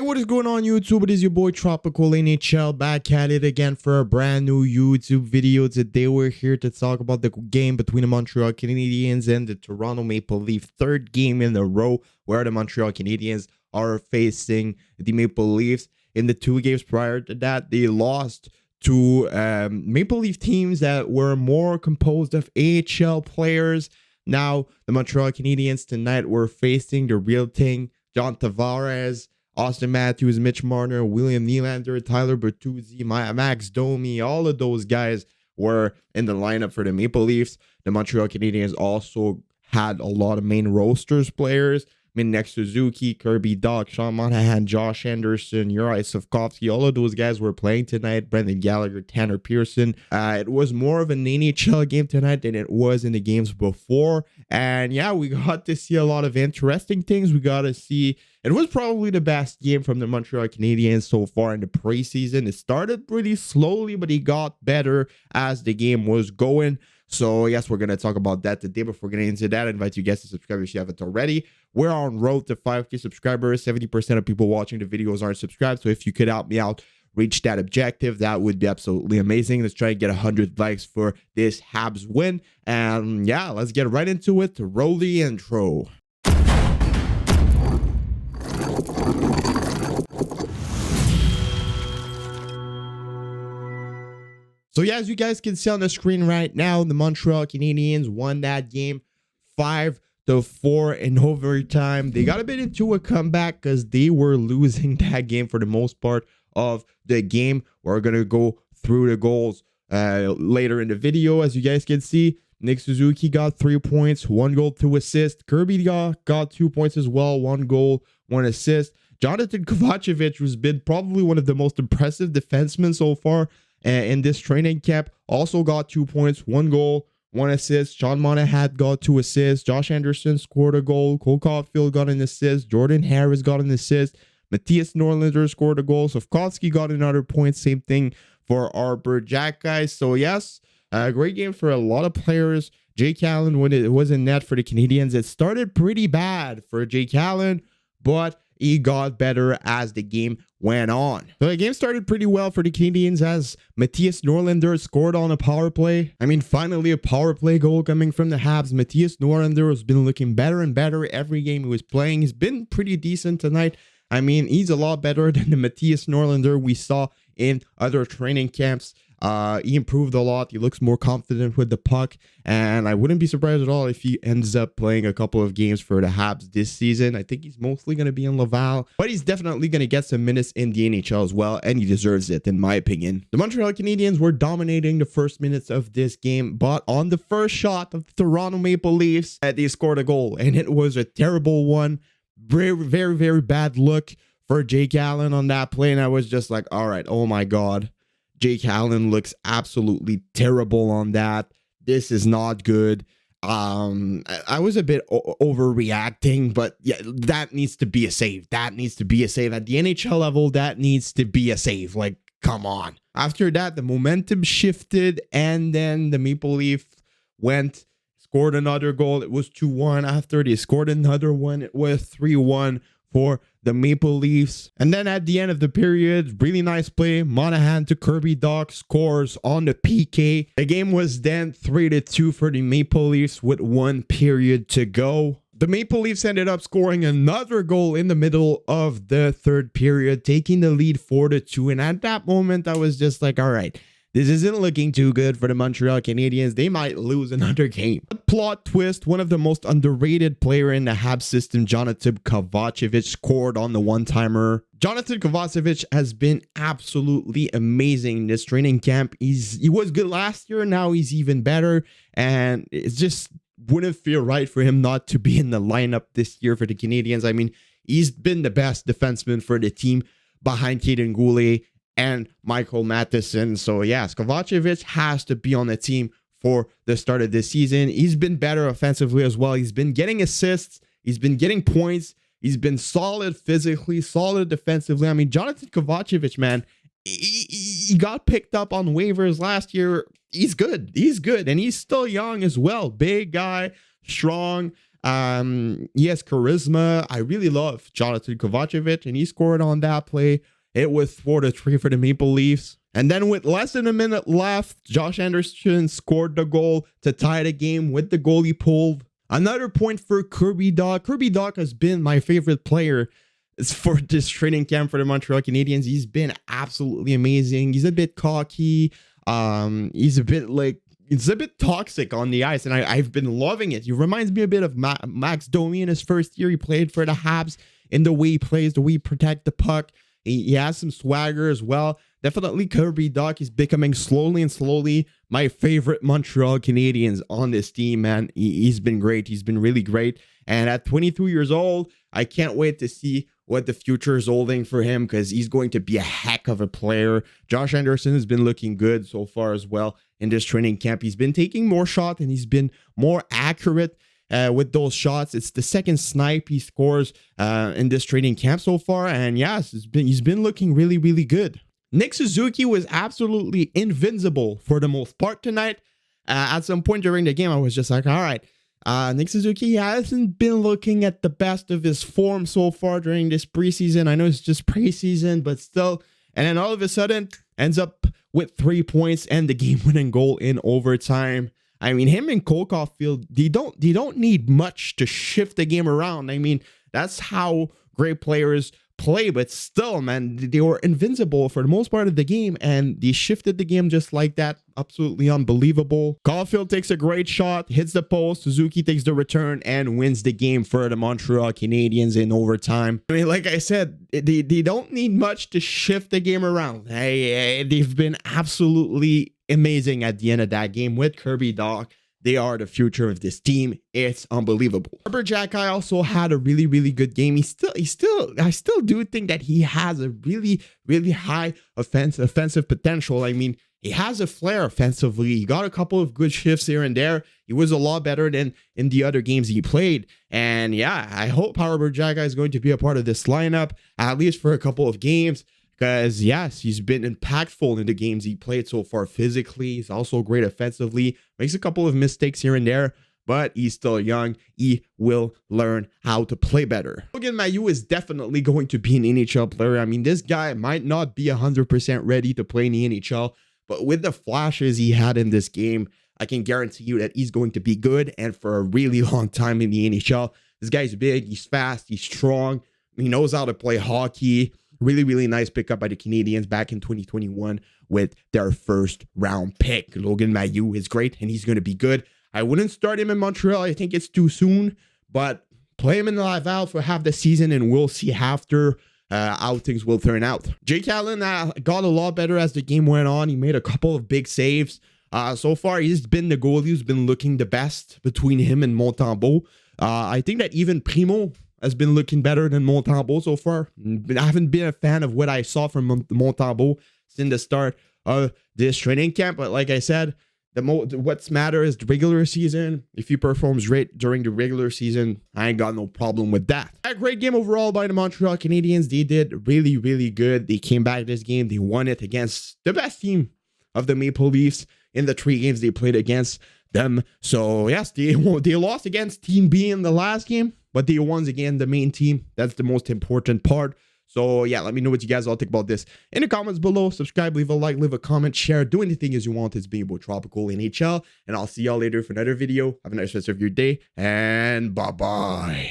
Hey, what is going on YouTube? It is your boy Tropical NHL back at it again for a brand new YouTube video. Today we're here to talk about the game between the Montreal Canadiens and the Toronto Maple Leafs. Third game in a row where the Montreal Canadiens are facing the Maple Leafs. In the two games prior to that, they lost to Maple Leaf teams that were more composed of AHL players. Now, the Montreal Canadiens tonight were facing the real thing, John Tavares, Austin Matthews, Mitch Marner, William Nylander, Tyler Bertuzzi, Max Domi, all of those guys were in the lineup for the Maple Leafs. The Montreal Canadiens also had a lot of main rosters players. I mean, next Suzuki, Kirby Dach, Sean Monahan, Josh Anderson, Uri Slavkovsky, all of those guys were playing tonight. Brendan Gallagher, Tanner Pearson. It was more of an NHL game tonight than it was in the games before. And yeah, we got to see a lot of interesting things. We got to see, it was probably the best game from the Montreal Canadiens so far in the preseason. It started pretty slowly, but it got better as the game was going. So yes, we're going to talk about that today. Before getting into that, I invite you guys to subscribe if you haven't already. We're on road to 5K subscribers. 70% of people watching the videos aren't subscribed. So if you could help me out, reach that objective, that would be absolutely amazing. Let's try and get 100 likes for this Habs win. And yeah, let's get right into it. Roll the intro. So yeah, as you guys can see on the screen right now, the Montreal Canadiens won that game 5-4 in overtime. They got a bit into a comeback because they were losing that game for the most part of the game. We're going to go through the goals later in the video. As you guys can see, Nick Suzuki got 3 points, 1 goal, 2 assists. Kirby got 2 points as well, 1 goal, 1 assist. Jonathan Kovacevic, who's been probably one of the most impressive defensemen so far in this training camp, also got 2 points, 1 goal, 1 assist. Sean Monahan got 2 assists. Josh Anderson scored a goal. Cole Caulfield got an assist. Jordan Harris got an assist. Matthias Norlinder scored a goal. Slavkovsky got another point. Same thing for Arbor Jack, guys. So yes, a great game for a lot of players. Jake Allen, when it was in net for the Canadiens, it started pretty bad for Jake Allen, but he got better as the game went on. So the game started pretty well for the Canadiens as Matthias Norlinder scored on a power play. I mean, finally a power play goal coming from the Habs. Matthias Norlinder has been looking better and better every game he was playing. He's been pretty decent tonight. I mean, he's a lot better than the Matthias Norlinder we saw in other training camps. He improved a lot. He looks more confident with the puck, and I wouldn't be surprised at all if he ends up playing a couple of games for the Habs this season. I think he's mostly going to be in Laval, but he's definitely going to get some minutes in the NHL as well, and he deserves it, in my opinion. The Montreal Canadiens were dominating the first minutes of this game, but on the first shot of the Toronto Maple Leafs, they scored a goal, and it was a terrible one. Very, very, very bad look for Jake Allen on that play, and I was just like, all right, oh my God. Jake Allen looks absolutely terrible on that. This is not good. I was a bit overreacting, but yeah, that needs to be a save. That needs to be a save. At the NHL level, that needs to be a save. Like, come on. After that, the momentum shifted, and then the Maple Leaf scored another goal. It was 2-1. After they scored another one, it was 3-1 for the Maple Leafs. And then at the end of the period, really nice play. Monahan to Kirby Dach scores on the PK. The game was then 3-2 for the Maple Leafs with 1 period to go. The Maple Leafs ended up scoring another goal in the middle of the third period, taking the lead 4-2. And at that moment, I was just like, all right, this isn't looking too good for the Montreal Canadiens. They might lose another game. Plot twist, one of the most underrated player in the Habs system, Jonathan Kovacevic, scored on the one-timer. Jonathan Kovacevic has been absolutely amazing in this training camp. He was good last year, now he's even better. And it just wouldn't feel right for him not to be in the lineup this year for the Canadiens. I mean, he's been the best defenseman for the team behind Kaden Goulet and Michael Matheson. So yes, Kovacevic has to be on the team for the start of this season. He's been better offensively as well. He's been getting assists. He's been getting points. He's been solid physically, solid defensively. I mean, Jonathan Kovacevic, man, he got picked up on waivers last year. He's good. He's good. And he's still young as well. Big guy, strong. He has charisma. I really love Jonathan Kovacevic, and he scored on that play. It was 4-3 for the Maple Leafs. And then with less than a minute left, Josh Anderson scored the goal to tie the game with the goalie pulled. Another point for Kirby Dach. Kirby Dach has been my favorite player for this training camp for the Montreal Canadiens. He's been absolutely amazing. He's a bit cocky. He's a bit toxic on the ice, and I've been loving it. He reminds me a bit of Max Domi in his first year. He played for the Habs in the way he plays, the way he protects the puck. He has some swagger as well. Definitely Kirby Dach is becoming slowly my favorite Montreal Canadiens on this team, man. He's been great. He's been really great. And at 22 years old, I can't wait to see what the future is holding for him, because he's going to be a heck of a player. Josh Anderson has been looking good so far as well in this training camp. He's been taking more shots, and he's been more accurate with those shots. It's the second snipe he scores in this training camp so far. And yes, he's been looking really good. Nick Suzuki was absolutely invincible for the most part tonight. At some point during the game, I was just like, all right, Nick Suzuki hasn't been looking at the best of his form so far during this preseason. I know it's just preseason, but still. And then all of a sudden, ends up with 3 points and the game-winning goal in overtime. I mean, him and Cole Caulfield, they don't need much to shift the game around. I mean, that's how great players play, but still, man, they were invincible for the most part of the game, and they shifted the game just like that. Absolutely unbelievable. Caulfield takes a great shot, hits the post. Suzuki takes the return and wins the game for the Montreal Canadiens in overtime. I mean, like I said, they don't need much to shift the game around. They've been absolutely amazing at the end of that game with Kirby Dach. They are the future of this team. It's unbelievable. Arbor Xhekaj also had a really good game. I still do think that he has a really high offensive potential. I mean, he has a flair offensively. He got a couple of good shifts here and there. He was a lot better than in the other games he played. And yeah, I hope Arbor Xhekaj is going to be a part of this lineup, at least for a couple of games. Because, yes, he's been impactful in the games he played so far physically. He's also great offensively. Makes a couple of mistakes here and there, but he's still young. He will learn how to play better. Logan Mailloux is definitely going to be an NHL player. I mean, this guy might not be 100% ready to play in the NHL, but with the flashes he had in this game, I can guarantee you that he's going to be good and for a really long time in the NHL. This guy's big, he's fast, he's strong, he knows how to play hockey. Really nice pickup by the Canadiens back in 2021 with their first round pick. Logan Mailloux is great, and he's going to be good. I wouldn't start him in Montreal. I think it's too soon, but play him in the Laval for half the season, and we'll see after how things will turn out. Jake Allen got a lot better as the game went on. He made a couple of big saves. So far, he's been the goalie who's been looking the best between him and Montembeault. I think that even Primo has been looking better than Montembeault so far. I haven't been a fan of what I saw from Montembeault since the start of this training camp. But like I said, what's matter is the regular season. If he performs great during the regular season, I ain't got no problem with that. A great game overall by the Montreal Canadiens. They did really good. They came back this game. They won it against the best team of the Maple Leafs in the 3 games they played against them. So yes, they lost against Team B in the last game, but they won again the main team. That's the most important part. So yeah, let me know what you guys all think about this in the comments below. Subscribe, leave a like, leave a comment, share, do anything as you want. It's being about Tropical NHL, and I'll see y'all later for another video. Have a nice rest of your day, and bye-bye.